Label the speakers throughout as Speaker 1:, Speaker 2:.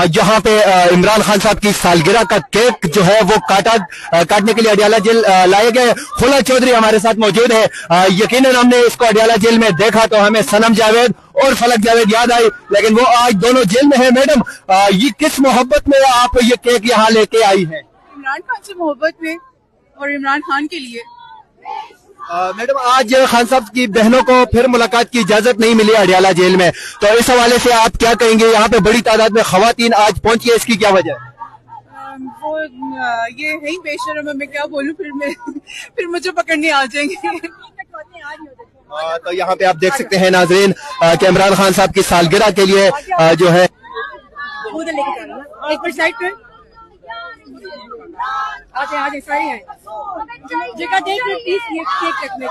Speaker 1: यहाँ पे इमरान खान साहब की सालगिरह का केक जो है वो काटने के लिए अडियाला जेल लाए गए। खुला चौधरी हमारे साथ मौजूद है। यकीनन हमने इसको अडियाला जेल में देखा तो हमें सनम जावेद और फलक जावेद याद आई, लेकिन वो आज दोनों जेल में है। मैडम, ये किस मोहब्बत में आप ये केक यहाँ लेके आई है?
Speaker 2: इमरान खान से मोहब्बत में और इमरान खान के लिए।
Speaker 1: मैडम, आज खान साहब की बहनों को फिर मुलाकात की इजाजत नहीं मिली अडियाला जेल में, तो इस हवाले से आप क्या कहेंगे? यहाँ पे बड़ी तादाद में खवातीन आज पहुंची है, इसकी क्या वजह है?
Speaker 2: वो ये है ही बेशर्म, मैं क्या बोलूं, फिर मुझे पकड़ने आ जाएंगे।
Speaker 1: तो यहाँ पे आप देख सकते हैं नाजरीन कि इमरान खान साहब की सालगिरह के लिए जो है
Speaker 2: आज सारी है जगह देख लो प्लीज, ये केक रखने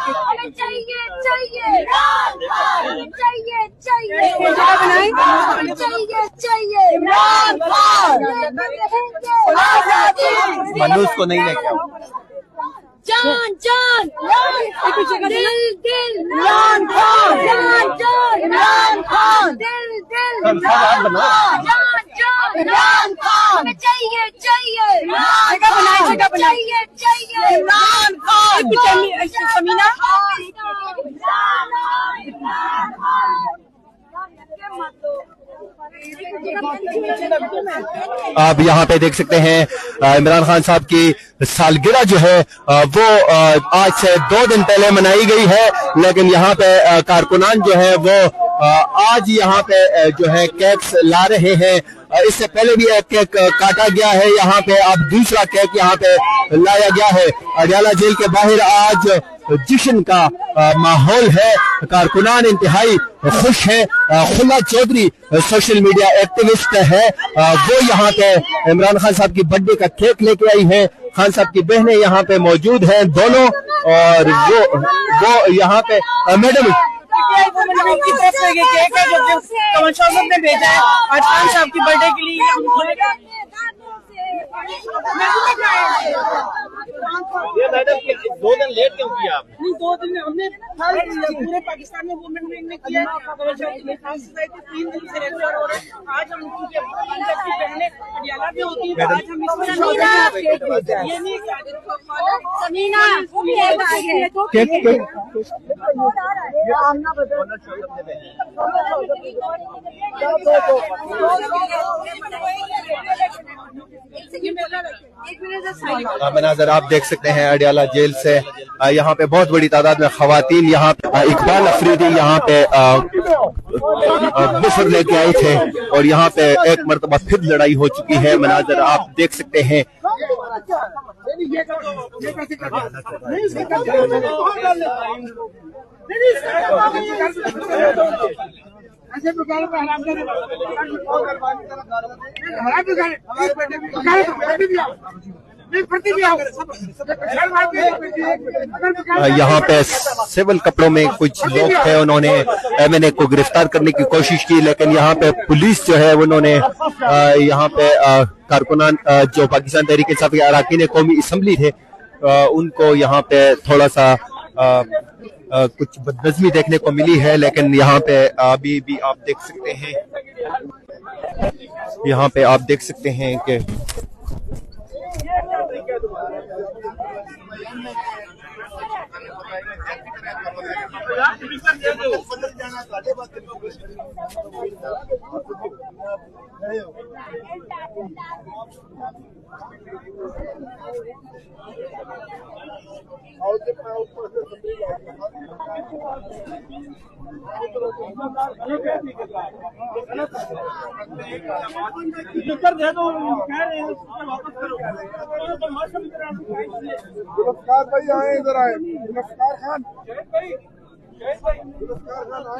Speaker 1: मनुष्य को नहीं लेके आओ।
Speaker 3: जान जान दिल दिल
Speaker 2: इमरान खान,
Speaker 3: इमरान खान, दिल दिल जान जान इमरान खान, हमें चाहिए चाहिए
Speaker 2: जगह बनाए
Speaker 3: चाहिए
Speaker 2: इमरान खान। समीना
Speaker 1: आप यहाँ पे देख सकते हैं इमरान खान साहब की सालगिरह जो है वो आज से 2 दिन पहले मनाई गई है, लेकिन यहाँ पे कारकुनान जो है वो आज यहाँ पे जो है केक्स ला रहे हैं। इससे पहले भी एक केक काटा गया है, यहाँ पे अब दूसरा केक यहाँ पे लाया गया है। अडियाला जेल के बाहर आज जश्न का माहौल है, कारकुनान इंतहाई खुश है। खुला चौधरी सोशल मीडिया एक्टिविस्ट है, वो यहाँ पे इमरान खान साहब की बर्थडे का केक लेके आई है। खान साहब की बहनें यहाँ पे मौजूद हैं दोनों, और वो यहाँ पे मैडम
Speaker 2: की तरफ से ये केक है जो कमल शौकत ने भेजा है आज खान साहब की बर्थडे के लिए।
Speaker 1: ये मैडम 2 दिन लेट क्यों किया आपने?
Speaker 2: नहीं, 2 दिन में हमने पूरे पाकिस्तान में वुमेन विंग ने किया है। खान सोसाइटी 3 दिन से रेगुलर हो रहे हैं। आज हम उनके पहले अडियाला भी होती है, आज हम ये नहीं
Speaker 3: समीना
Speaker 1: मनाजर आप देख सकते हैं अडियाला जेल से। यहाँ पे बहुत बड़ी तादाद में खवातीन, यहाँ पे इकबाल अफरीदी यहाँ पे बुफर लेके आए थे और यहाँ पे एक मरतबा फिर लड़ाई हो चुकी है। मनाजर आप देख सकते हैं। यहाँ पे सिविल कपड़ों में कुछ लोग थे, उन्होंने एमएनए को गिरफ्तार करने की कोशिश की, लेकिन यहाँ पे पुलिस जो है उन्होंने यहाँ पे कारकुनान जो पाकिस्तान तहरीक इंसाफ के अरकान कौमी असम्बली थे उनको यहाँ पे थोड़ा सा कुछ बदनज़मी देखने को मिली है। लेकिन यहाँ पे अभी भी आप देख सकते हैं, यहाँ पे आप देख सकते हैं कि
Speaker 4: गिरफ्तार भाई आए, इधर आए। गिरफ्तार खान, गिरफ्तार खान आए।